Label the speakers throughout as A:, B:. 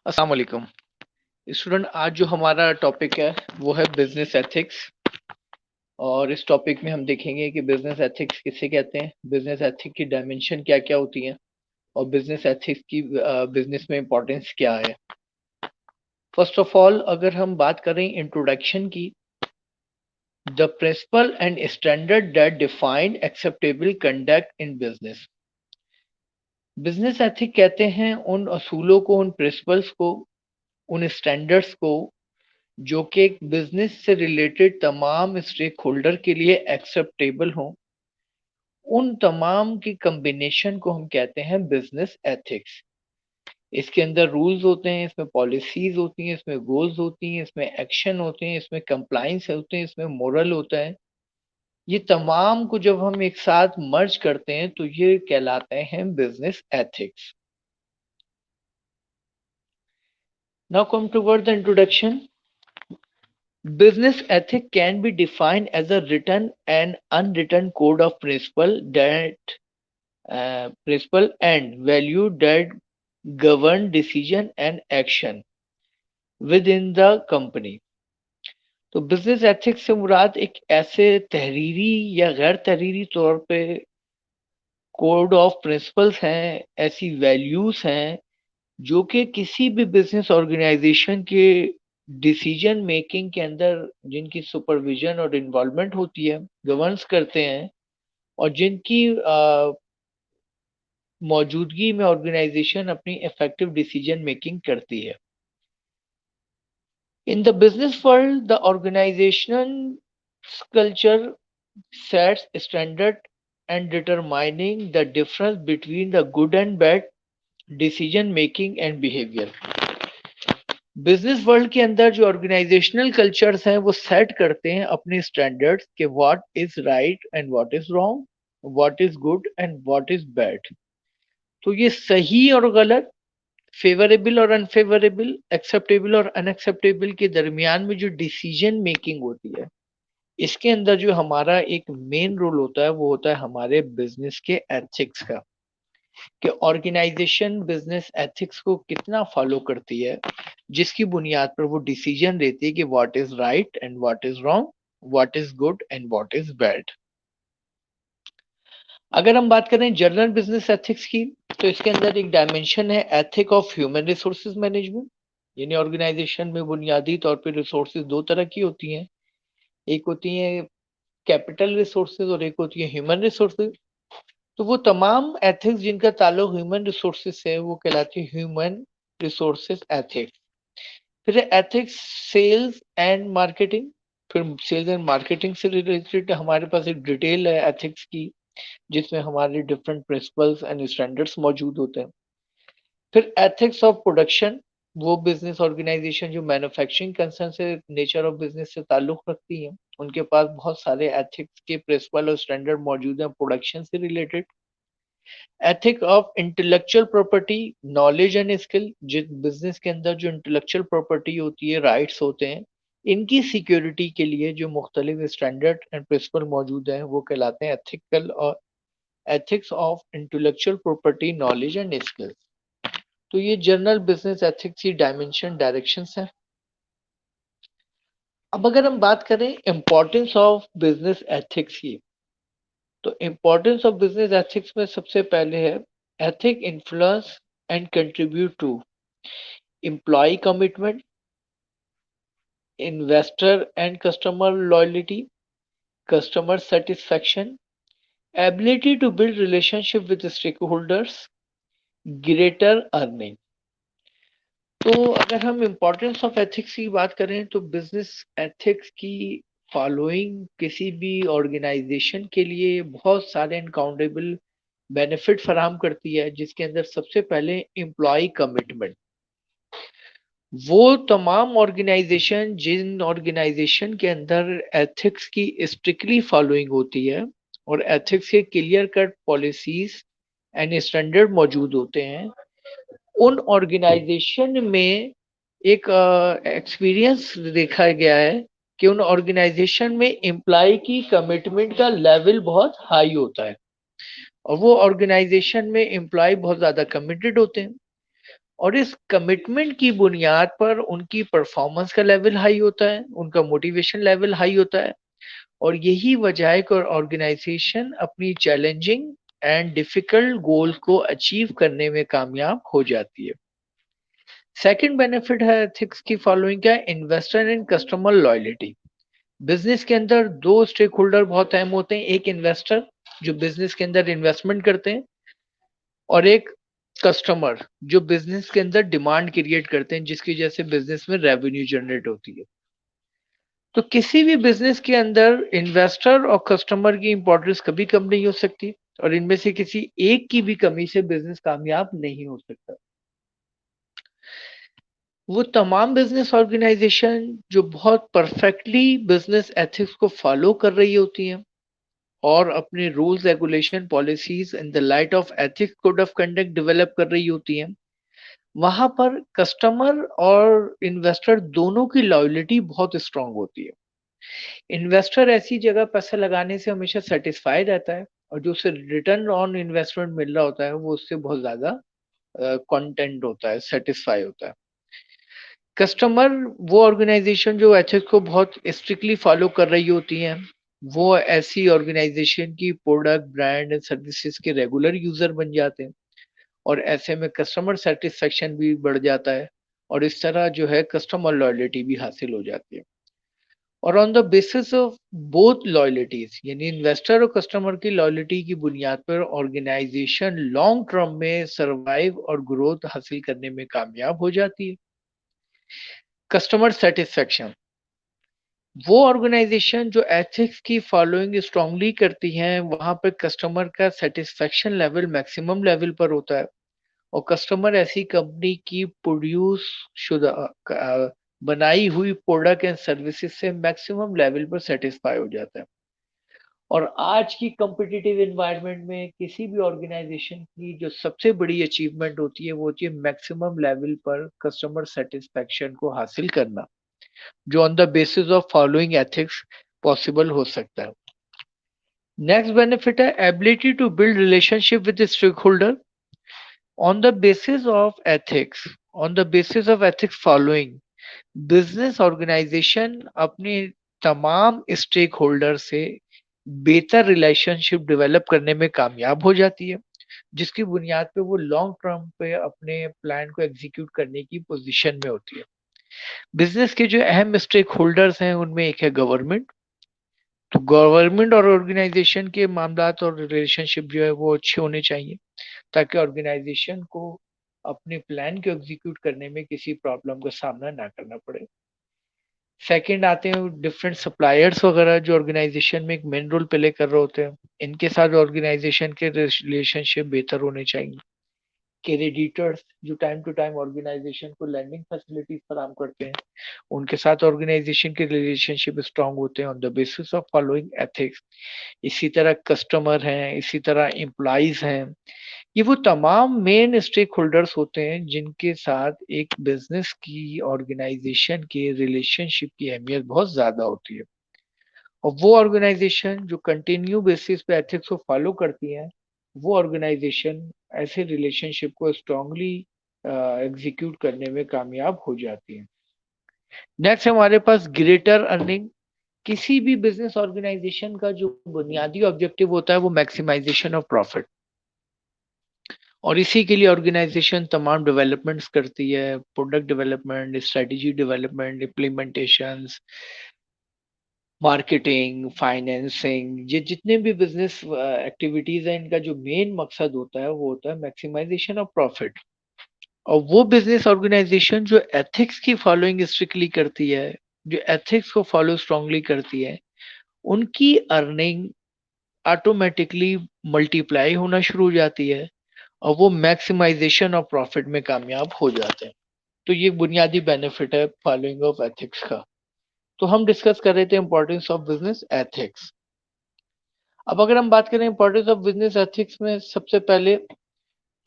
A: अस्सलाम वालेकुम स्टूडेंट। आज जो हमारा टॉपिक है वो है बिजनेस एथिक्स। और इस टॉपिक में हम देखेंगे कि बिजनेस एथिक्स किसे कहते हैं, बिजनेस एथिक्स की डायमेंशन क्या क्या होती हैं और बिजनेस एथिक्स की बिजनेस में इंपॉर्टेंस क्या है। फर्स्ट ऑफ ऑल अगर हम बात करें इंट्रोडक्शन की, the principle and standard that define acceptable conduct in business. Business ethic कहते हैं उन असूलों को, उन प्रिंसिपल्स को, उन स्टैंडर्ड्स को जो कि एक बिजनेस से रिलेटेड तमाम स्टेक होल्डर के लिए एक्सेप्टेबल हों। उन तमाम की कम्बिनेशन को हम कहते हैं बिजनेस एथिक्स। इसके अंदर रूल्स होते हैं, इसमें पॉलिसीज होती हैं, इसमें गोल्स होती हैं, इसमें एक्शन होते हैं, इसमें कंप्लाइंस होते हैं, इसमें मोरल होता है। ये तमाम को जब हम एक साथ मर्ज करते हैं तो ये कहलाते हैं business ethics. Now come toward the introduction. Business ethic can be defined as a written and unwritten code of principle and value that govern decision and action within the company. तो बिजनेस एथिक्स से मुराद एक ऐसे तहरीरी या गैर तहरीरी तौर पे code of principles हैं, ऐसी वैल्यूज हैं जो कि किसी भी बिजनेस ऑर्गेनाइजेशन के डिसीजन मेकिंग के अंदर जिनकी सुपरविजन और इन्वॉल्वमेंट होती है, गवर्न्स करते हैं और जिनकी मौजूदगी में ऑर्गेनाइजेशन अपनी इफेक्टिव डिसीजन मेकिंग करती है। In the business world the organisation culture sets standard and determining the difference between the good and bad decision making and behaviour. Business world के अंदर जो ऑर्गेनाइजेशनल कल्चर्स हैं वो सेट करते हैं अपने स्टैंडर्ड्स के what is right and what is wrong, what is good and what is bad. तो ये सही और गलत, फेवरेबल और अनफेवरेबल, एक्सेप्टेबल और अनएक्सेप्टेबल के दरमियान में जो डिसीजन मेकिंग होती है, इसके अंदर जो हमारा एक मेन रोल होता है वो होता है हमारे बिजनेस के एथिक्स का, कि ऑर्गेनाइजेशन बिजनेस एथिक्स को कितना फॉलो करती है, जिसकी बुनियाद पर वो डिसीजन लेती है कि what is right and what is wrong, what is good and what is bad. अगर हम बात करें जनरल बिजनेस एथिक्स की, तो इसके अंदर एक डायमेंशन है ethic of human resources management. यानी ऑर्गेनाइजेशन में बुनियादी तौर पे रिसोर्सेज दो तरह की होती हैं, एक होती है कैपिटल रिसोर्सेज और एक होती है ह्यूमन रिसोर्सेज। तो वो तमाम एथिक्स जिनका ताल्लुक ह्यूमन रिसोर्सेज से है वो कहलाती है ह्यूमन रिसोर्सेज एथिक्स। फिर एथिक्स सेल्स एंड मार्केटिंग। फिर सेल्स एंड मार्केटिंग से रिलेटेड हमारे पास एक डिटेल है एथिक्स की, जिसमें हमारे डिफरेंट प्रिंसिपल्स एंड स्टैंडर्ड्स मौजूद होते हैं। फिर एथिक्स ऑफ प्रोडक्शन, वो बिजनेस ऑर्गेनाइजेशन जो मैन्युफैक्चरिंग कंसर्न से, नेचर ऑफ बिजनेस से ताल्लुक रखती है, उनके पास बहुत सारे एथिक्स के प्रिंसिपल और स्टैंडर्ड मौजूद हैं प्रोडक्शन से related. Ethic of intellectual property, knowledge and skill, जिस बिजनेस के अंदर जो इंटेलेक्चुअल प्रॉपर्टी होती है, राइट्स होते हैं, इनकी सिक्योरिटी के लिए जो मुख्तलिफ स्टैंडर्ड एंड प्रिंसिपल मौजूद हैं वो कहलाते हैं एथिकल और ethics of intellectual property, knowledge and skill. तो ये जनरल बिजनेस एथिक्स की डायमेंशन डायरेक्शंस हैं। अब अगर हम बात करें इंपॉर्टेंस ऑफ बिजनेस एथिक्स की, तो इंपॉर्टेंस ऑफ बिजनेस एथिक्स में सबसे पहले है ethic influence and contribute to employ commitment, investor and customer loyalty, customer satisfaction, ability to build relationship with stakeholders, greater earning. तो अगर हम इम्पोर्टेंस ऑफ एथिक्स की बात करें तो बिजनेस एथिक्स की फॉलोइंग किसी भी ऑर्गेनाइजेशन के लिए बहुत सारे अनकाउंटेबल बेनिफिट फराहम करती है, जिसके अंदर सबसे पहले एम्प्लॉय कमिटमेंट। वो तमाम ऑर्गेनाइजेशन जिन ऑर्गेनाइजेशन के अंदर एथिक्स की स्ट्रिक्टली फॉलोइंग होती है और एथिक्स के clear cut policies and standard मौजूद होते हैं, उन ऑर्गेनाइजेशन में एक एक्सपीरियंस देखा गया है कि उन ऑर्गेनाइजेशन में एम्प्लॉय की कमिटमेंट का लेवल बहुत हाई होता है और वो ऑर्गेनाइजेशन में एम्प्लॉय बहुत ज्यादा कमिटेड होते हैं। और इस कमिटमेंट की बुनियाद पर उनकी परफॉर्मेंस का लेवल हाई होता है, उनका मोटिवेशन लेवल हाई होता है और यही वजह है कि ऑर्गेनाइजेशन अपनी चैलेंजिंग एंड डिफिकल्ट गोल्स को अचीव करने में कामयाब हो जाती है। सेकंड बेनिफिट है एथिक्स की फॉलोइंग क्या है, investor and customer loyalty. Business के अंदर दो स्टेक होल्डर बहुत अहम होते हैं, एक इन्वेस्टर जो बिजनेस के अंदर इन्वेस्टमेंट करते हैं और एक कस्टमर जो बिजनेस के अंदर डिमांड क्रिएट करते हैं जिसकी वजह से बिजनेस में रेवेन्यू जनरेट होती है। तो किसी भी बिजनेस के अंदर इन्वेस्टर और कस्टमर की इंपॉर्टेंस कभी कम नहीं हो सकती और इनमें से किसी एक की भी कमी से बिजनेस कामयाब नहीं हो सकता। वो तमाम बिजनेस ऑर्गेनाइजेशन जो बहुत परफेक्टली बिजनेस एथिक्स को फॉलो कर रही होती हैं और अपने rules regulation policies in the light of ethics code of conduct develop कर रही होती हैं, वहां पर कस्टमर और इन्वेस्टर दोनों की लॉयल्टी बहुत स्ट्रांग होती है। इन्वेस्टर ऐसी जगह पैसा लगाने से हमेशा सेटिस्फाई रहता है और जो उसे रिटर्न ऑन इन्वेस्टमेंट मिल रहा होता है वो उससे बहुत ज्यादा कंटेंट होता है, सेटिस्फाई होता है। कस्टमर वो ऑर्गेनाइजेशन जो एथिक्स को बहुत स्ट्रिक्टली फॉलो कर रही होती हैं, वो ऐसी ऑर्गेनाइजेशन की प्रोडक्ट ब्रांड एंड सर्विसेज के रेगुलर यूजर बन जाते हैं और ऐसे में कस्टमर सेटिस्फेक्शन भी बढ़ जाता है और इस तरह जो है कस्टमर लॉयल्टी भी हासिल हो जाती है। और on the basis of both loyalties यानी इन्वेस्टर और कस्टमर की लॉयल्टी की बुनियाद पर ऑर्गेनाइजेशन लॉन्ग टर्म में सरवाइव और ग्रोथ हासिल करने में कामयाब हो जाती है। कस्टमर सेटिस्फेक्शन, वो ऑर्गेनाइजेशन जो एथिक्स की फॉलोइंग स्ट्रांगली करती हैं वहां पर कस्टमर का सेटिस्फेक्शन लेवल मैक्सिमम लेवल पर होता है और कस्टमर ऐसी कंपनी की प्रोड्यूस शुदा बनाई हुई प्रोडक्ट एंड सर्विसेज से मैक्सिमम लेवल पर सेटिस्फाई हो जाता है। और आज की कॉम्पिटिटिव एनवायरनमेंट में किसी भी ऑर्गेनाइजेशन की जो सबसे बड़ी अचीवमेंट होती है वो होती है मैक्सिमम लेवल पर कस्टमर सेटिस्फेक्शन को हासिल करना, जो on the basis of following ethics possible हो सकता है। नेक्स्ट बेनिफिट है ability to build relationship with stakeholder on the basis of ethics. On the basis of ethics following, business organisation अपने तमाम स्टेक होल्डर से बेहतर relationship develop करने में कामयाब हो जाती है जिसकी बुनियाद पे वो लॉन्ग टर्म पे अपने प्लान को एग्जीक्यूट करने की पोजीशन में होती है। बिजनेस के जो अहम स्टेक होल्डर्स हैं उनमें एक है गवर्नमेंट। तो गवर्नमेंट और ऑर्गेनाइजेशन के मामलात और रिलेशनशिप जो है वो अच्छे होने चाहिए ताकि ऑर्गेनाइजेशन को अपने प्लान को एग्जीक्यूट करने में किसी प्रॉब्लम का सामना ना करना पड़े। सेकंड आते हैं डिफरेंट सप्लायर्स वगैरह जो ऑर्गेनाइजेशन में एक मेन रोल प्ले कर रहे होते हैं, इनके साथ ऑर्गेनाइजेशन के रिलेशनशिप बेहतर होने चाहिए। क्रेडिटर्स जो टाइम टू टाइम ऑर्गेनाइजेशन को लैंडिंग फैसिलिटीज फराहम करते हैं, उनके साथ ऑर्गेनाइजेशन के रिलेशनशिप स्ट्रांग होते हैं on the basis of following ethics. इसी तरह कस्टमर हैं, इसी तरह एम्प्लॉइज हैं, ये वो तमाम मेन स्टेक होल्डर्स होते हैं जिनके साथ एक बिजनेस की ऑर्गेनाइजेशन के रिलेशनशिप की अहमियत बहुत ज्यादा होती है। और वो ऑर्गेनाइजेशन जो कंटिन्यू बेसिस पे एथिक्स को फॉलो करती हैं, वो ऑर्गेनाइजेशन ऐसे रिलेशनशिप को स्ट्रांगली एग्जीक्यूट करने में कामयाब हो जाती है। नेक्स्ट हमारे पास ग्रेटर अर्निंग। किसी भी बिजनेस ऑर्गेनाइजेशन का जो बुनियादी ऑब्जेक्टिव होता है वो मैक्सिमाइजेशन ऑफ प्रॉफिट और इसी के लिए ऑर्गेनाइजेशन तमाम डेवलपमेंट्स करती है, product development, strategy development, implementations, marketing, financing, ये जितने भी बिजनेस एक्टिविटीज हैं इनका जो मेन मकसद होता है वो होता है मैक्सिमाइजेशन ऑफ प्रॉफिट। और वो बिजनेस ऑर्गेनाइजेशन जो एथिक्स की फॉलोइंग स्ट्रिक्टली करती है, जो एथिक्स को फॉलो स्ट्रांगली करती है, उनकी अर्निंग ऑटोमेटिकली मल्टीप्लाई होना शुरू हो जाती है और वो मैक्सिमाइजेशन ऑफ प्रॉफिट में कामयाब हो जाते हैं। तो ये बुनियादी बेनिफिट है फॉलोइंग ऑफ एथिक्स का। तो हम डिस्कस कर रहे थे इंपॉर्टेंस ऑफ बिजनेस एथिक्स। अब अगर हम बात करें इंपॉर्टेंस ऑफ बिजनेस एथिक्स में, सबसे पहले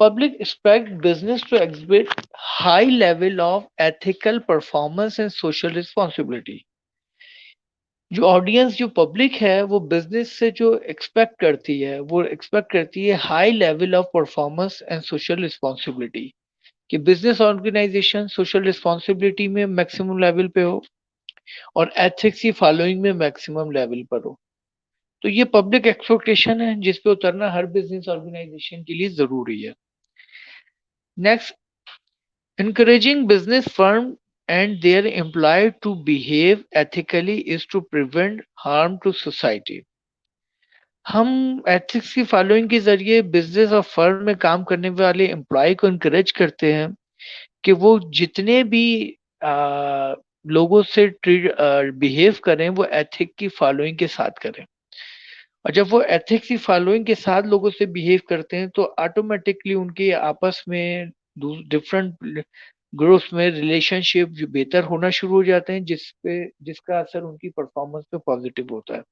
A: public expect business to exhibit high level of ethical performance and social responsibility. जो ऑडियंस जो पब्लिक है वो बिजनेस से जो एक्सपेक्ट करती है वो एक्सपेक्ट करती है high level of performance and social responsibility, कि बिजनेस ऑर्गेनाइजेशन सोशल रिस्पॉन्सिबिलिटी में मैक्सिमम लेवल पे हो और एथिक्स की फॉलोइंग में मैक्सिमम लेवल पर हो। तो ये पब्लिक एक्सपेक्टेशन है जिस पे उतरना हर बिजनेस ऑर्गेनाइजेशन के लिए जरूरी है। Next, encouraging business firm and their employee to behave ethically is to prevent harm to society। हम एथिक्स की फॉलोइंग के जरिए बिजनेस और फर्म में काम करने वाले एम्प्लॉय को इनकरेज करते हैं कि वो जितने भी आ, लोगों से बिहेव करें वो एथिक की फॉलोइंग के साथ करें। और जब वो एथिक्स की फॉलोइंग के साथ लोगों से बिहेव करते हैं तो ऑटोमेटिकली उनके आपस में डिफरेंट ग्रुप्स में रिलेशनशिप जो बेहतर होना शुरू हो जाते हैं जिसका असर उनकी परफॉर्मेंस पे पॉजिटिव होता है।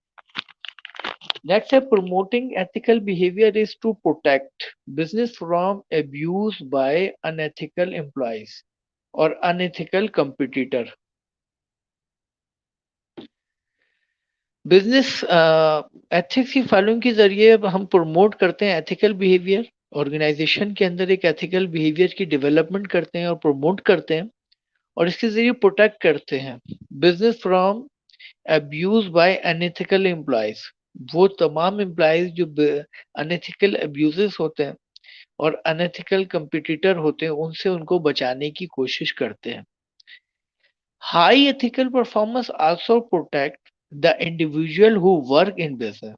A: नेक्स्ट है, promoting ethical behavior is to protect business from abuse by unethical employees और unethical competitor। बिजनेस एथिक्स की फॉलोइंग के जरिए हम प्रमोट करते हैं एथिकल बिहेवियर, ऑर्गेनाइजेशन के अंदर एक एथिकल बिहेवियर की डेवलपमेंट करते हैं और प्रमोट करते हैं और इसके जरिए प्रोटेक्ट करते हैं business from abuse by unethical employees. वो तमाम एम्प्लॉयज जो अनएथिकल अब्यूजेस होते हैं और अनएथिकल कंपिटिटर होते हैं उनसे उनको बचाने की कोशिश करते हैं। High ethical performance also protect the individual who work in business.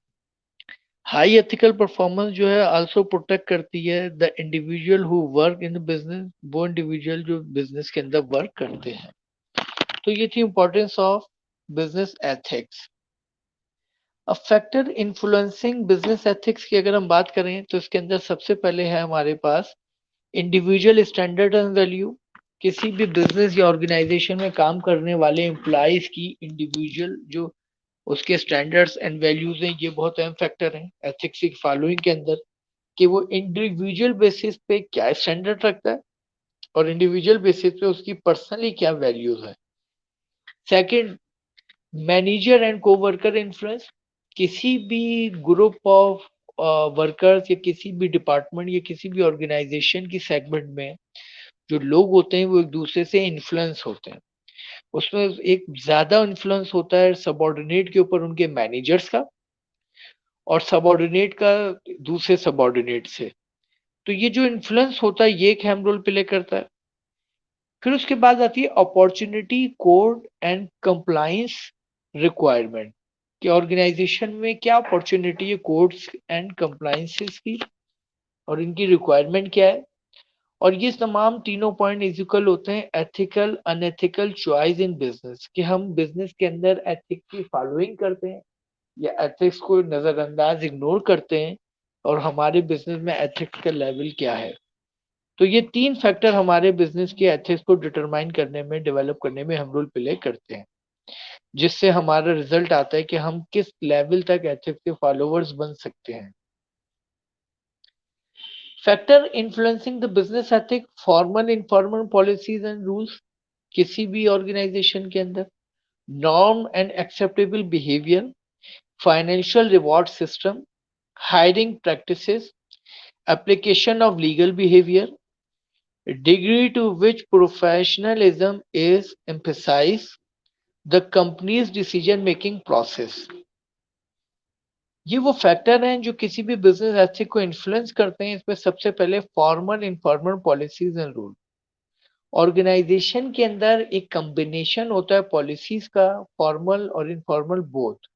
A: High ethical performance जो है आल्सो प्रोटेक्ट करती है the individual who work in business, वो इंडिविजुअल जो बिजनेस के अंदर वर्क करते हैं। तो ये थी इंपॉर्टेंस ऑफ बिजनेस एथिक्स। अब फैक्टर इन्फ्लुएंसिंग बिजनेस एथिक्स की अगर हम बात करें तो इसके अंदर सबसे पहले है हमारे पास इंडिविजुअल स्टैंडर्ड एंड वैल्यू। किसी भी बिजनेस या ऑर्गेनाइजेशन में काम करने वाले एम्प्लॉयज की इंडिविजुअल जो उसके स्टैंडर्ड्स एंड वैल्यूज हैं ये बहुत अहम फैक्टर हैं एथिक्स की फॉलोइंग के अंदर कि वो इंडिविजुअल बेसिस पे क्या स्टैंडर्ड रखता है और इंडिविजुअल बेसिस पे उसकी पर्सनली क्या वैल्यूज है। Second, manager and co-worker influence. किसी भी ग्रुप ऑफ वर्कर्स या किसी भी डिपार्टमेंट या किसी भी ऑर्गेनाइजेशन की सेगमेंट में जो लोग होते हैं वो एक दूसरे से इन्फ्लुएंस होते हैं। उसमें एक ज्यादा इन्फ्लुएंस होता है सबऑर्डिनेट के ऊपर उनके मैनेजर्स का और सबऑर्डिनेट का दूसरे सबऑर्डिनेट से। तो ये जो इन्फ्लुएंस होता है ये एक अहम रोल प्ले करता है। फिर उसके बाद आती है opportunity code and compliance requirement कि ऑर्गेनाइजेशन में क्या अपॉर्चुनिटी है कोड्स एंड कंप्लायंसेस की और इनकी रिक्वायरमेंट क्या है। और ये तमाम तीनों पॉइंट इक्वल होते हैं ethical unethical choice in business कि हम बिजनेस के अंदर एथिक्स की फॉलोइंग करते हैं या एथिक्स को नजरअंदाज इग्नोर करते हैं और हमारे बिजनेस में एथिक्स का लेवल क्या है। तो ये तीन फैक्टर हमारे बिजनेस के एथिक्स को डिटरमाइन करने में डेवलप करने में हम रोल प्ले करते हैं जिससे हमारा रिजल्ट आता है कि हम किस लेवल तक एथिक्स के फॉलोअर्स बन सकते हैं। Factor influencing the business ethic, formal informal policies and rules. किसी भी ऑर्गेनाइजेशन के अंदर norm and acceptable behaviour, financial reward system, hiring practices, application of legal behavior, degree to which professionalism is emphasized, the company's decision making process। ये वो factor हैं जो किसी भी बिजनेस एथिक को इन्फ्लुएंस करते हैं। इसमें सबसे पहले formal informal policies and rule. Organisation के अंदर एक कॉम्बिनेशन होता है पॉलिसीज का, फॉर्मल और इनफॉर्मल बोथ।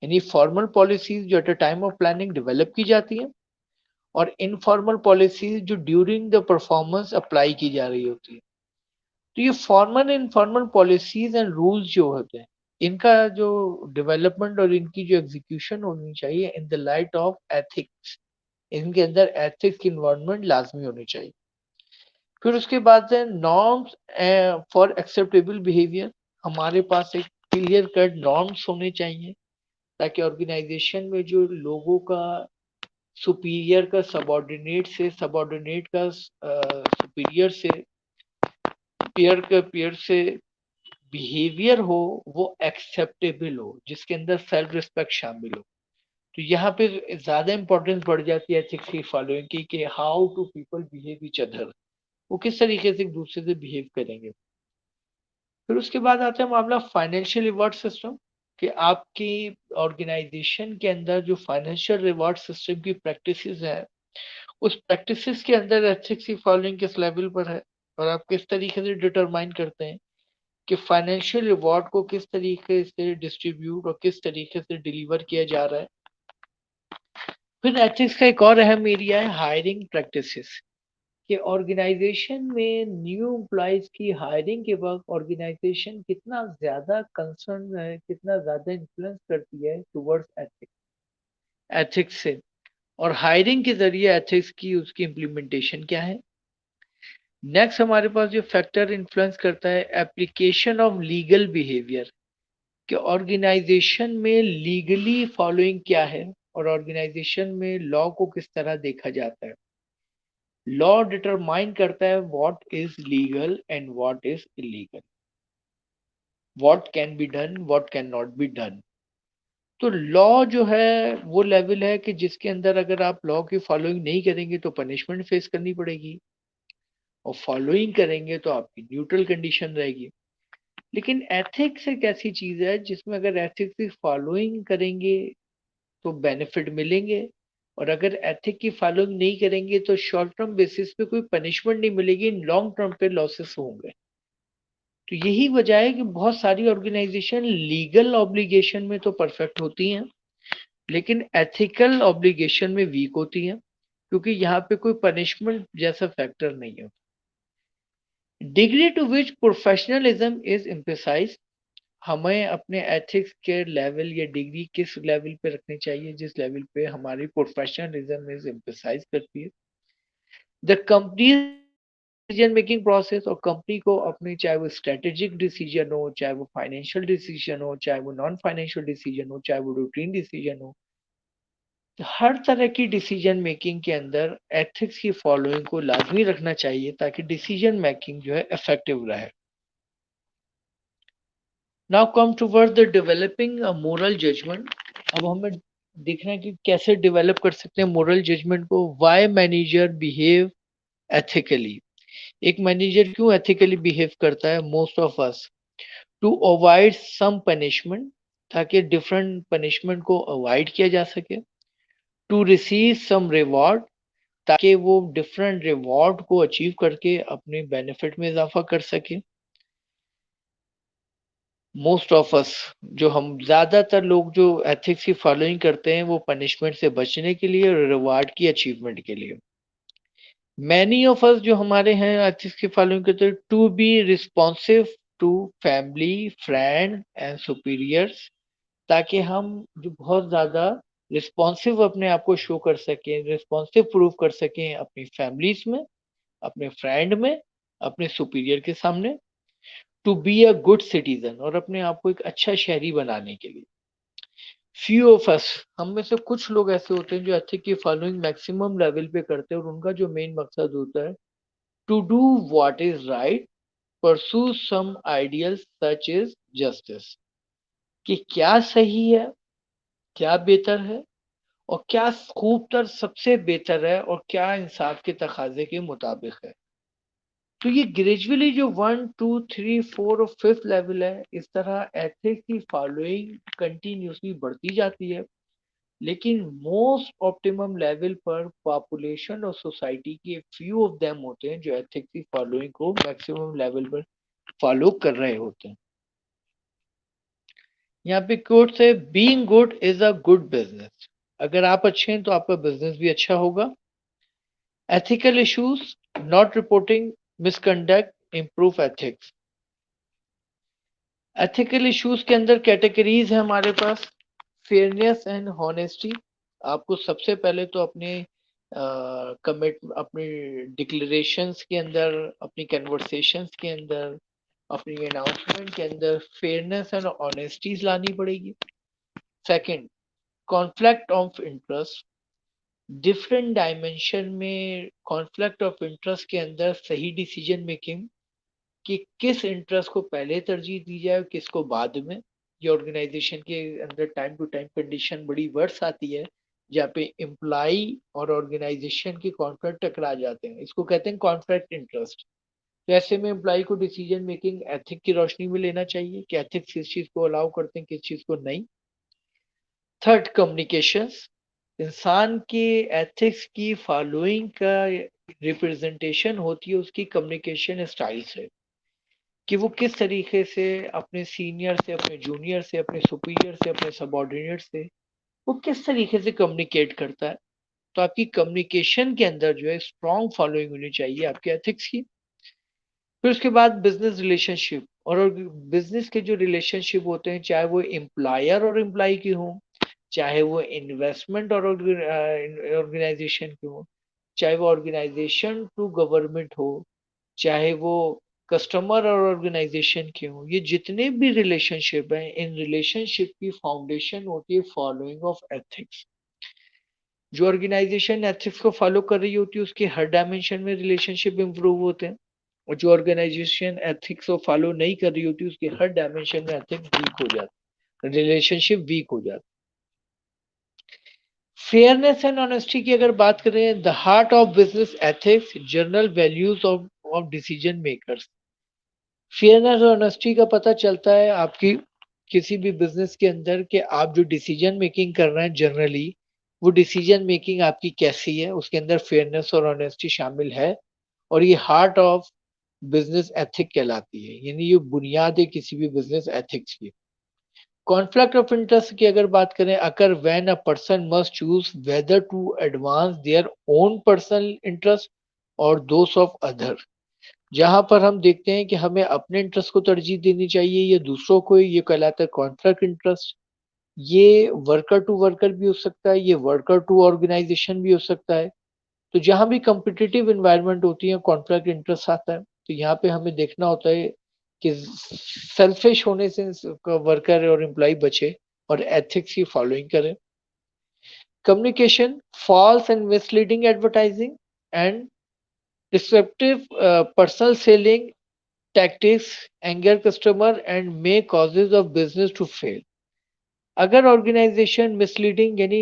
A: यानी फॉर्मल पॉलिसीज जो at a time of planning develop की जाती है और इनफॉर्मल पॉलिसीज जो ड्यूरिंग द परफॉर्मेंस अप्लाई की जा रही होती है। तो ये formal informal policies and rules जो होते हैं इनका जो डेवलपमेंट और इनकी जो एग्जीक्यूशन होनी चाहिए in the light of ethics, इनके अंदर एथिक्स की इन्वॉल्वमेंट लाजमी होनी चाहिए। फिर उसके बाद है नॉर्म्स फॉर एक्सेप्टेबल बिहेवियर। हमारे पास एक क्लियर कट नॉर्म्स होने चाहिए ताकि ऑर्गेनाइजेशन में जो लोगों का सुपीरियर का सबॉर्डिनेट से, सबॉर्डिनेट का सुपीरियर से, पेयर का पेयर से बिहेवियर हो वो एक्सेप्टेबल हो जिसके अंदर सेल्फ रिस्पेक्ट शामिल हो। तो यहाँ पे ज्यादा इंपॉर्टेंस बढ़ जाती है एथिक्स की फॉलोइंग की कि how to people behave each other. वो किस तरीके से एक दूसरे से बिहेव करेंगे। फिर उसके बाद आता है मामला फाइनेंशियल रिवॉर्ड सिस्टम, कि आपकी ऑर्गेनाइजेशन के अंदर जो फाइनेंशियल रिवॉर्ड सिस्टम की प्रैक्टिसेस है, उस प्रैक्टिसेस के अंदर एथिक्स की फॉलोइंग किस लेवल पर है, और आप किस तरीके से डिटरमाइन करते हैं कि फाइनेंशियल रिवॉर्ड को किस तरीके से डिस्ट्रीब्यूट और किस तरीके से डिलीवर किया जा रहा है। फिर एथिक्स का एक और अहम एरिया है हायरिंग प्रैक्टिसेस, कि ऑर्गेनाइजेशन में न्यू एम्प्लॉयज की हायरिंग के वक्त ऑर्गेनाइजेशन कितना ज्यादा कंसर्न है, कितना ज्यादा इन्फ्लुएंस करती है टुवर्ड्स एथिक्स, एथिक्स से, और हायरिंग के जरिए एथिक्स की उसकी इम्प्लीमेंटेशन क्या है। नेक्स्ट हमारे पास जो फैक्टर इन्फ्लुएंस करता है एप्लीकेशन ऑफ लीगल बिहेवियर, कि ऑर्गेनाइजेशन में लीगली फॉलोइंग क्या है और ऑर्गेनाइजेशन में लॉ को किस तरह देखा जाता है। लॉ डिटरमाइन करता है what is legal and what is illegal, what can be done, what can not be done. तो लॉ जो है वो लेवल है कि जिसके अंदर अगर आप लॉ की फॉलोइंग नहीं करेंगे तो पनिशमेंट फेस करनी पड़ेगी, और फॉलोइंग करेंगे तो आपकी न्यूट्रल कंडीशन रहेगी। लेकिन एथिक्स एक ऐसी चीज है जिसमें अगर एथिक्स की फॉलोइंग करेंगे तो बेनिफिट मिलेंगे, और अगर एथिक की फॉलोइंग नहीं करेंगे तो शॉर्ट टर्म बेसिस पे कोई पनिशमेंट नहीं मिलेगी, लॉन्ग टर्म पे लॉसेस होंगे। तो यही वजह है कि बहुत सारी ऑर्गेनाइजेशन लीगल ऑब्लिगेशन में तो परफेक्ट होती हैं, लेकिन एथिकल ऑब्लिगेशन में वीक होती हैं, क्योंकि यहाँ पे कोई पनिशमेंट जैसा फैक्टर नहीं है। Degree to which professionalism is emphasize, हमें अपने एथिक्स के लेवल या डिग्री किस लेवल पे रखनी चाहिए जिस लेवल पे हमारी प्रोफेशनलिज्म इज एम्फेसाइज करती है। The company decision making process, और कंपनी को अपनी चाहे वो स्ट्रेटेजिक डिसीजन हो, चाहे वो फाइनेंशियल डिसीजन हो, चाहे वो नॉन फाइनेंशियल डिसीजन हो, चाहे वो रूटीन डिसीजन हो, तो हर तरह की डिसीजन मेकिंग के अंदर एथिक्स की फॉलोइंग को लाजमी रखना चाहिए ताकि डिसीजन मेकिंग जो है इफेक्टिव रहे। Now come toward the developing a moral judgement. अब हमें देखना है कि कैसे डेवलप कर सकते हैं मोरल जजमेंट को। व्हाई मैनेजर बिहेव एथिकली, एक मैनेजर क्यों एथिकली बिहेव करता है most of us, to avoid some punishment, ताकि डिफरेंट पनिशमेंट को अवॉइड किया जा सके, टू रिसीव सम रिवॉर्ड, ताकि वो डिफरेंट रिवॉर्ड को अचीव करके अपने बेनिफिट में इजाफा कर सके। मोस्ट ऑफ अस, जो हम ज्यादातर लोग जो एथिक्स की फॉलोइंग करते हैं वो पनिशमेंट से बचने के लिए और रिवार्ड की अचीवमेंट के लिए। मैनी ऑफ अस जो हमारे हैं एथिक्स की फॉलोइंग करते हैं to be responsive to family friend and superiors, ताकि हम जो बहुत ज्यादा रिस्पॉन्सिव अपने आप को शो कर सकें, रिस्पॉन्सिव प्रूव कर सकें अपनी फैमिलीज में, अपने फ्रेंड में, अपने सुपीरियर के सामने। To be a good citizen, और अपने आप को एक अच्छा शहरी बनाने के लिए। फ्यू ऑफ अस, हम में से कुछ लोग ऐसे होते हैं जो एथिक की फॉलोइंग मैक्सिमम लेवल पे करते हैं, और उनका जो मेन मकसद होता है to do what is right, pursue some ideal such is justice, कि क्या सही है, क्या बेहतर है, और क्या खूबतर सबसे बेहतर है, और क्या इंसाफ के तकाजे के मुताबिक है। तो ये ग्रेजुअली जो 1 2 3 4 और 5th लेवल है, इस तरह एथिक्स की फॉलोइंग कंटिन्यूसली बढ़ती जाती है। लेकिन मोस्ट ऑप्टिमम लेवल पर पॉपुलेशन और सोसाइटी के फ्यू ऑफ देम होते हैं जो एथिक्स की फॉलोइंग को मैक्सिमम लेवल पर फॉलो कर रहे होते हैं। यहाँ पे कोट है being good is a good business, अगर आप अच्छे हैं तो आपका बिजनेस भी अच्छा होगा। Ethical issues, not reporting misconduct improve ethics. Ethical issues के अंदर कैटेगरीज है हमारे पास फेयरनेस एंड हॉनेस्टी। आपको सबसे पहले तो अपने कमिट अपनी डिक्लेरेशंस के अंदर, अपनी कन्वर्सेशंस के अंदर, अपनी अनाउंसमेंट के अंदर फेयरनेस एंड ऑनेस्टीज लानी पड़ेगी। Second, conflict of interest, different dimension में कॉन्फ्लिक्ट ऑफ इंटरेस्ट के अंदर सही डिसीजन मेकिंग, कि किस इंटरेस्ट को पहले तरजीह दी जाए और किसको बाद में। ये ऑर्गेनाइजेशन के अंदर टाइम टू टाइम कंडीशन बड़ी वर्स आती है जहाँ पे एम्प्लॉय और ऑर्गेनाइजेशन के कॉन्फ्लिक्ट टकरा जाते हैं, इसको कहते हैं कॉन्फ्लिक्ट इंटरेस्ट। तो ऐसे में एम्प्लॉय को डिसीजन मेकिंग एथिक की रोशनी में लेना चाहिए कि एथिक्स किस चीज को अलाउ करते हैं, किस चीज को नहीं। Third, communications. इंसान के एथिक्स की फॉलोइंग का रिप्रेजेंटेशन होती है उसकी कम्युनिकेशन स्टाइल से, कि वो किस तरीके से अपने सीनियर से, अपने जूनियर से, अपने सुपीरियर से, अपने सबॉर्डिनेट से वो किस तरीके से कम्युनिकेट करता है। तो आपकी कम्युनिकेशन के अंदर जो है स्ट्रॉन्ग फॉलोइंग होनी चाहिए आपके एथिक्स की। फिर उसके बाद बिजनेस रिलेशनशिप, और बिजनेस के जो रिलेशनशिप होते हैं, चाहे वो एम्प्लॉयर और एम्प्लॉय की हो, चाहे वो इन्वेस्टमेंट और ऑर्गेनाइजेशन की हो, चाहे वो ऑर्गेनाइजेशन टू गवर्नमेंट हो, चाहे वो कस्टमर और ऑर्गेनाइजेशन के हो, ये जितने भी रिलेशनशिप हैं, इन रिलेशनशिप की फाउंडेशन होती है फॉलोइंग ऑफ एथिक्स। जो ऑर्गेनाइजेशन एथिक्स को फॉलो कर रही होती है उसके हर डायमेंशन में रिलेशनशिप इंप्रूव होते हैं, और जो ऑर्गेनाइजेशन एथिक्स को फॉलो नहीं कर रही होती उसके हर डायमेंशन में एथिक्स वीक हो जाता है, रिलेशनशिप वीक हो जाता है। फेयरनेस एंड ऑनेस्टी की अगर बात करें, the heart of business ethics, general values of decision makers. Fairness और ऑनेस्टी का पता चलता है आपकी किसी भी बिजनेस के अंदर कि आप जो डिसीजन मेकिंग कर रहे हैं जनरली, वो डिसीजन मेकिंग आपकी कैसी है, उसके अंदर फेयरनेस और ऑनेस्टी शामिल है। और ये हार्ट ऑफ बिजनेस एथिक कहलाती है, यानी ये बुनियाद है किसी भी बिजनेस एथिक्स की। कॉन्फ्लिक्ट ऑफ इंटरेस्ट की अगर बात करें, अगर when a person must choose whether to advance their own personal interest और दोस ऑफ अदर, जहां पर हम देखते हैं कि हमें अपने इंटरेस्ट को तरजीह देनी चाहिए या दूसरों को, ये कहलाता है कॉन्फ्लिक्ट इंटरेस्ट। ये वर्कर टू वर्कर भी हो सकता है, ये वर्कर टू ऑर्गेनाइजेशन भी हो सकता है। तो जहां भी कॉम्पिटिटिव इन्वायरमेंट होती है कॉन्फ्लिक्ट इंटरेस्ट आता है। तो यहाँ पे हमें देखना होता है कि सेल्फिश होने से वर्कर और एम्प्लॉय बचे और एथिक्स की फॉलोइंग करें। Communication, false and misleading advertising and descriptive personal selling tactics anger customer and may causes of business to fail। अगर ऑर्गेनाइजेशन मिसलीडिंग यानी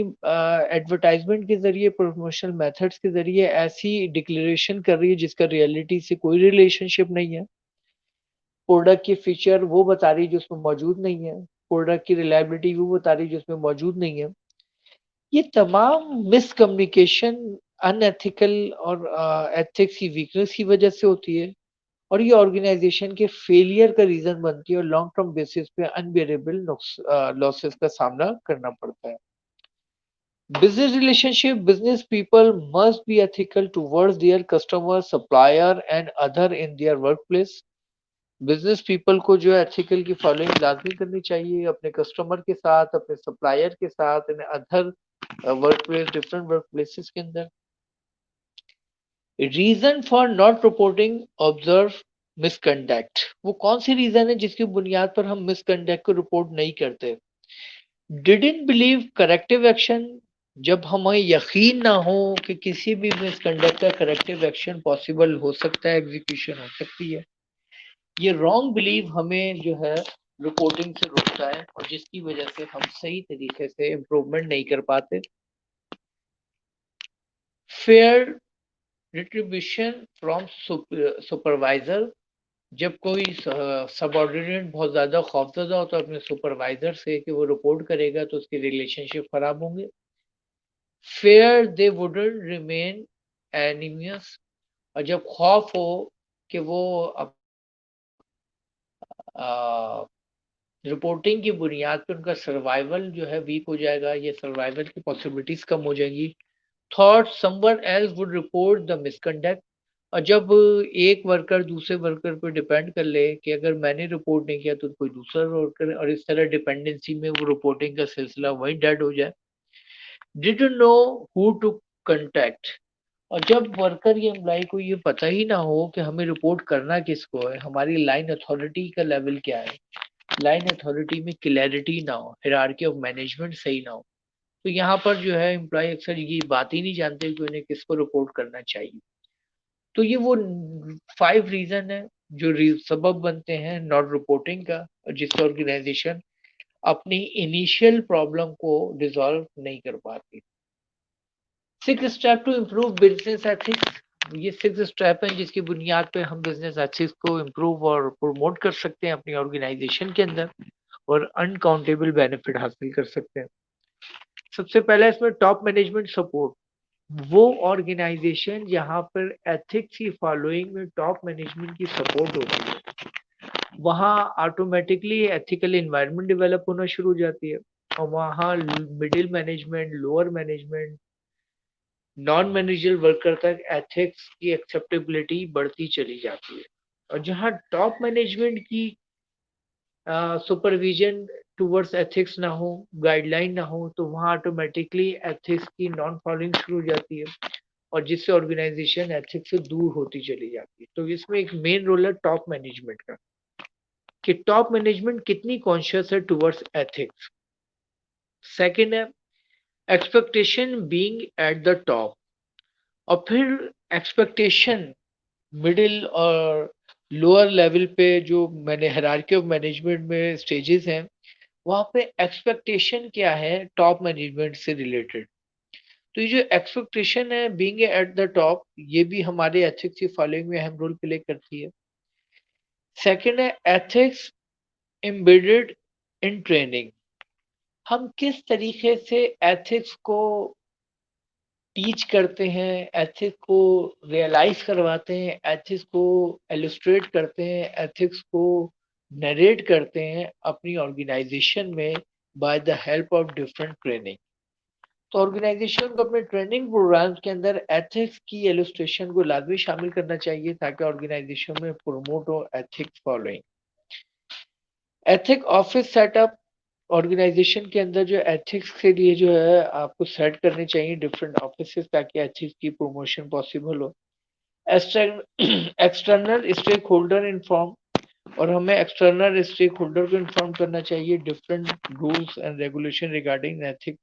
A: एडवर्टाइजमेंट के जरिए, प्रमोशनल मेथड्स के जरिए ऐसी डिक्लेरेशन कर रही है जिसका रियलिटी से कोई रिलेशनशिप नहीं है, प्रोडक्ट की फीचर वो बता रही है जो उसमें मौजूद नहीं है, प्रोडक्ट की रिलायबिलिटी वो बता रही है जो उसमें मौजूद नहीं है, ये तमाम मिसकम्युनिकेशन अनएथिकल और एथिक्स की वीकनेस की वजह से होती है। और ये ऑर्गेनाइजेशन के फेलियर का रीजन बनती है और लॉन्ग टर्म बेसिस पे अनबियरेबल लॉसेस का सामना करना पड़ता है। Business relationship, business people must be ethical towards their customer, supplier and other in their work place. Business people को जो है एथिकल की फॉलोइंग लाजमी करनी चाहिए अपने कस्टमर के साथ, अपने सप्लायर के साथ, in other workplace, different workplaces के अंदर। Reason for not reporting observe misconduct, वो कौन सी रीजन है जिसकी बुनियाद पर हम मिसकंडक्ट को रिपोर्ट नहीं करते। डिडंट बिलीव करेक्टिव एक्शन, जब हमें यकीन ना हो कि किसी भी मिसकंडक्ट का करेक्टिव एक्शन पॉसिबल हो सकता है, एग्जीक्यूशन हो सकती है, ये रॉन्ग बिलीव हमें जो है रिपोर्टिंग से रोकता है और जिसकी वजह से हम सही तरीके से इम्प्रूवमेंट नहीं कर पाते। फेयर रिट्रीब्यूशन फ्रॉम सुपरवाइजर, जब कोई सबऑर्डिनेट बहुत ज्यादा खौफजदा होता है अपने सुपरवाइजर से कि वो रिपोर्ट करेगा तो उसके रिलेशनशिप खराब होंगे। फेयर दे वुडंट रिमेन एनिमियस, और जब खौफ हो कि वो रिपोर्टिंग की बुनियाद पर उनका सर्वाइवल जो है वीक हो जाएगा, ये सर्वाइवल की पॉसिबिलिटीज कम हो जाएंगी। Thought someone else would report the misconduct, और जब एक वर्कर दूसरे वर्कर पर डिपेंड कर ले कि अगर मैंने रिपोर्ट नहीं किया तो कोई दूसरा वर्कर, और इस तरह डिपेंडेंसी में वो रिपोर्टिंग का सिलसिला वहीं डेड हो जाए। Did know who to contact, और जब वर्कर या एम्प्लॉय को ये पता ही ना हो कि हमें रिपोर्ट करना किसको है, हमारी लाइन अथॉरिटी का लेवल क्या है, लाइन अथॉरिटी में क्लैरिटी ना हो, हायरार्की ऑफ मैनेजमेंट सही ना हो, तो यहाँ पर जो है एम्प्लॉय अक्सर ये बात ही नहीं जानते कि उन्हें किसको रिपोर्ट करना चाहिए। तो ये वो 5 रीजन है जो सबब बनते हैं नॉट रिपोर्टिंग का, और जिससे ऑर्गेनाइजेशन अपनी इनिशियल प्रॉब्लम को रिजॉल्व नहीं कर पाती। 6 step to improve business ethics. ये 6 स्टेप हैं जिसकी बुनियाद पे हम बिजनेस एथिक्स को इम्प्रूव और प्रमोट कर सकते हैं अपनी ऑर्गेनाइजेशन के अंदर और अनकाउंटेबल बेनिफिट हासिल कर सकते हैं। सबसे पहला इसमें टॉप मैनेजमेंट सपोर्ट। वो ऑर्गेनाइजेशन जहाँ पर एथिक्स की फॉलोइंग में टॉप मैनेजमेंट की सपोर्ट होती है, वहाँ ऑटोमेटिकली एथिकल एनवायरनमेंट डेवलप होना शुरू हो जाती है और वहाँ middle management, lower management, non manager worker तक एथिक्स की एक्सेप्टेबिलिटी बढ़ती चली जाती है। और जहाँ टॉप मैनेजमेंट की सुपरविजन टुवर्ड्स एथिक्स ना हो, गाइडलाइन ना हो, तो वहाँ ऑटोमेटिकली एथिक्स की नॉन फॉलोइंग शुरू हो जाती है और जिससे ऑर्गेनाइजेशन एथिक्स से दूर होती चली जाती है। तो इसमें एक मेन रोल है टॉप मैनेजमेंट का कि टॉप मैनेजमेंट कितनी कॉन्शियस है टुवर्ड्स एथिक्स। सेकंड है expectation being at the top. और फिर एक्सपेक्टेशन मिडिल और लोअर लेवल पे जो मैंने हायरार्की ऑफ मैनेजमेंट में स्टेजेस हैं, वहाँ पे एक्सपेक्टेशन क्या है टॉप मैनेजमेंट से रिलेटेड। तो ये जो एक्सपेक्टेशन है बीइंग एट द टॉप, ये भी हमारे एथिक्स की फॉलोइंग में अहम रोल प्ले करती है। सेकंड है एथिक्स एम्बेडेड इन ट्रेनिंग। हम किस तरीके से एथिक्स को टीच करते हैं, एथिक्स को रियलाइज करवाते हैं, एथिक्स को इलस्ट्रेट करते हैं, एथिक्स को नरेट करते हैं अपनी ऑर्गेनाइजेशन में by the help of different training. तो ऑर्गेनाइजेशन को अपने ट्रेनिंग प्रोग्राम्स के अंदर एथिक्स की इलस्ट्रेशन को लाजमी शामिल करना चाहिए ताकि ऑर्गेनाइजेशन में प्रमोट हो ethics following. Ethic office setup. Organisation के अंदर जो एथिक्स के लिए जो है आपको सेट करने चाहिए डिफरेंट ऑफिसेस ताकि एथिक्स की प्रमोशन पॉसिबल हो। External stakeholder inform. और हमें एक्सटर्नल स्टेक होल्डर को इन्फॉर्म करना चाहिए different rules and regulation regarding ethics.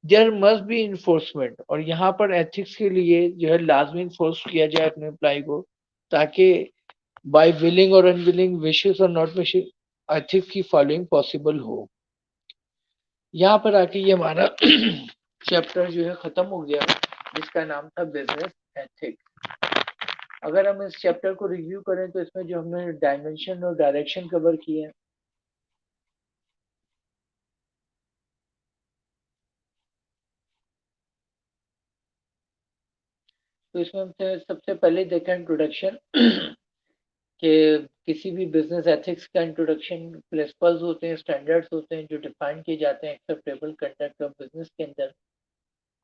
A: There must be enforcement. और यहाँ पर एथिक्स के लिए जो है लाजमी इन्फोर्स किया जाए अपने एम्प्लॉय को ताकि बाय विलिंग और अनविलिंग, विशेस और नॉट विशेस, एथिक्स की फॉलोइंग पॉसिबल हो। यहाँ पर आके ये हमारा चैप्टर जो है खत्म हो गया जिसका नाम था बिजनेस एथिक्स। अगर हम इस चैप्टर को रिव्यू करें तो इसमें जो हमने डायमेंशन और डायरेक्शन कवर किए हैं, तो इसमें हमने सबसे पहले देखा इंट्रोडक्शन कि किसी भी बिजनेस एथिक्स का इंट्रोडक्शन प्रिंसिपल्स होते हैं, स्टैंडर्ड्स होते हैं जो डिफाइन किए जाते हैं एक्सेप्टेबल कंडक्ट ऑफ बिजनेस के अंदर।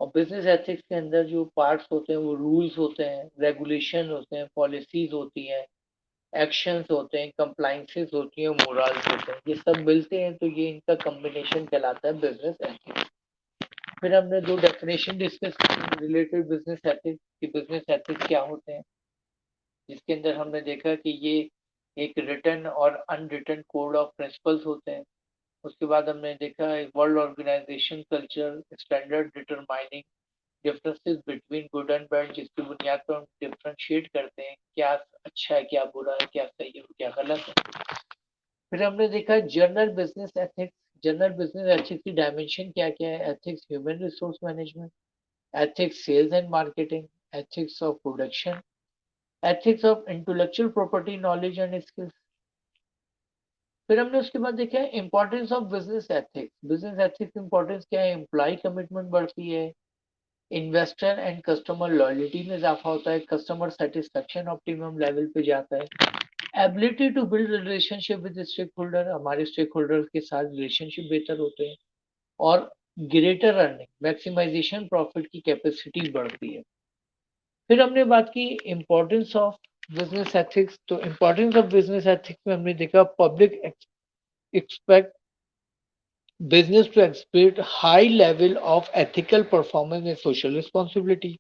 A: और बिजनेस एथिक्स के अंदर जो पार्ट्स होते हैं वो रूल्स होते हैं, रेगुलेशन होते हैं, पॉलिसीज होती हैं, एक्शंस होते हैं, कंप्लाइंसेस होती हैं, मोरल्स होते हैं। ये सब मिलते हैं तो ये इनका कॉम्बिनेशन कहलाता है बिजनेस एथिक्स। फिर हमने दो definition discuss related business ethics कि बिजनेस एथिक्स क्या होते हैं, जिसके अंदर हमने देखा कि ये एक रिटन और अनरिटन कोड ऑफ प्रिंसिपल्स होते हैं। उसके बाद हमने देखा world organisation culture standard determining differences between good and bad, जिसकी बुनियाद पर हम डिफरेंशिएट करते हैं क्या अच्छा है, क्या बुरा है, क्या सही है, क्या गलत है। फिर हमने देखा general business ethics. General business ethics की डायमेंशन क्या क्या है। Ethics human resource management, ethics sales and marketing, ethics of production, ethics of intellectual property knowledge and skills. फिर हमने उसके बाद देखा है importance of business ethics. Business ethics importance क्या है, एम्प्लॉय कमिटमेंट बढ़ती है, इन्वेस्टर एंड कस्टमर लॉयल्टी में इजाफा होता है, कस्टमर सेटिस्फेक्शन ऑप्टिमम लेवल पे जाता है, ability to build relationship with stakeholder, हमारे स्टेक होल्डर के साथ रिलेशनशिप बेहतर होते हैं, और ग्रेटर अर्निंग मैक्सिमाइजेशन प्रॉफिट की कैपेसिटी बढ़ती है। फिर हमने बात की इंपॉर्टेंस ऑफ बिजनेस एथिक्स। तो इंपॉर्टेंस ऑफ बिजनेस एथिक्स में हमने देखा public expect business to expect high level of ethical performance and social responsibility.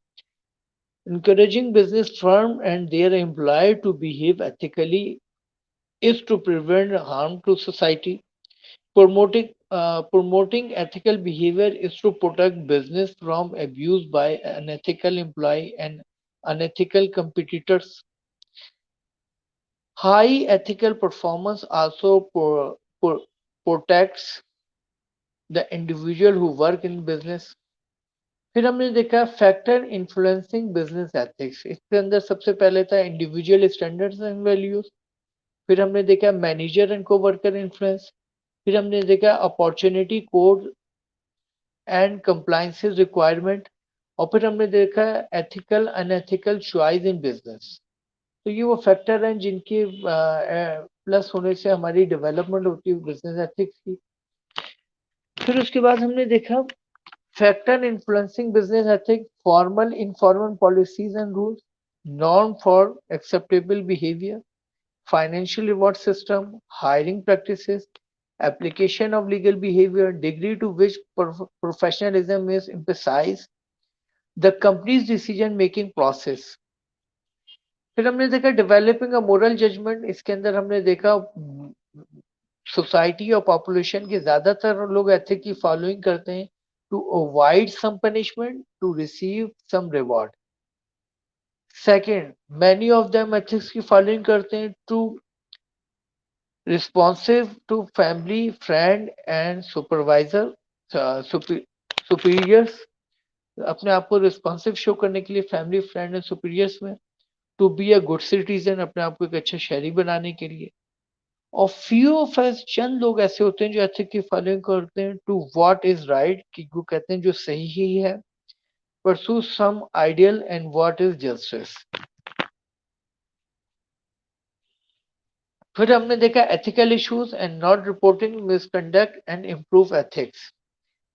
A: Encouraging business firm and their employee to behave ethically is to prevent harm to society. Promoting ethical behavior is to protect business from abuse by unethical employee and unethical competitors. High ethical performance also protects the individual who work in business. फिर हमने देखा factor influencing business ethics, इसके अंदर सबसे पहले था individual standards and values. फिर हमने देखा मैनेजर एंड कोवर्कर इन्फ्लुएंस। फिर हमने देखा opportunity code and compliances requirement. और फिर हमने देखा ethical unethical choice in business. तो ये वो फैक्टर हैं जिनके प्लस होने से हमारी डेवलपमेंट होती है बिजनेस एथिक्स की। फिर उसके बाद हमने देखा factor influencing business ethics, formal informal policies and rules, norm for acceptable behaviour, financial reward system, hiring practices, application of legal behavior, degree to which professionalism is emphasized, the company's decision making process। फिर हमने देखा developing a moral judgement, इसके अंदर हमने देखा society और population के ज्यादातर लोग एथिक की फॉलोइंग करते हैं to avoid some punishment to receive some reward. Second, many of them ethics की फॉलोइंग करते हैं to responsive to family, friend and supervisor, superiors, अपने आप को रिस्पॉन्सिव शो करने के लिए फैमिली, फ्रेंड एंड सुपीरियर्स में। To be a good citizen, अपने आप को एक अच्छा शहरी बनाने के लिए। और फ्यू ऑफ अस, चंद लोग ऐसे होते हैं जो एथिक की फॉलोइंग करते हैं टू व्हाट इज राइट, कि वो कहते हैं जो सही ही है, pursue some ideal and what is justice. फिर हमने देखा ethical issues and not reporting misconduct and improve ethics.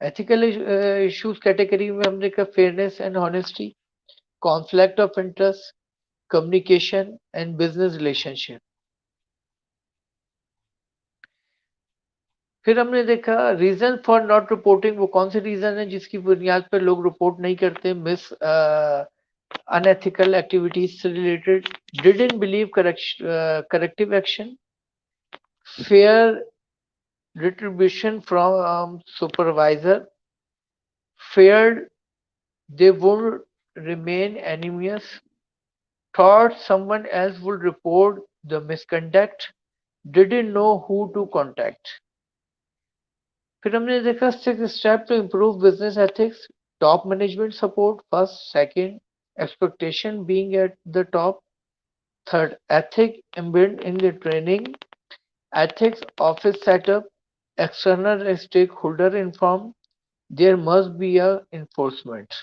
A: Ethical issues category में हमने कहा fairness and honesty, conflict of interest, communication and business relationship. फिर हमने देखा रीजन फॉर नॉट रिपोर्टिंग, वो कौन से रीजन है जिसकी बुनियाद पर लोग रिपोर्ट नहीं करते, मिस अनएथिकल एक्टिविटीज से related, didn't believe corrective action, fair retribution from supervisor, feared they would remain envious, thought someone else would report the misconduct, didn't know who to contact। फिर हमने देखा six step to improve business ethics, top management support first, second expectation being at the top, third ethic embedded in the training, ethics office setup, external stakeholder informed, there must be a enforcement।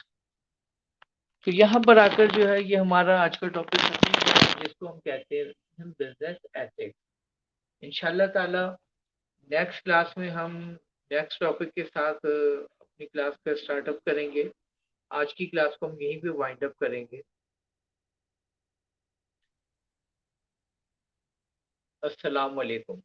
A: तो यहाँ पर आकर जो है ये हमारा आज का टॉपिक खत्म हुआ, जिसको हम कहते हैं बिजनेस एथिक्स। इंशाल्लाह ताला नेक्स्ट क्लास में हम नेक्स्ट टॉपिक के साथ अपनी क्लास का स्टार्टअप करेंगे। आज की क्लास को हम यहीं पे वाइंड अप करेंगे। अस्सलाम वालेकुम।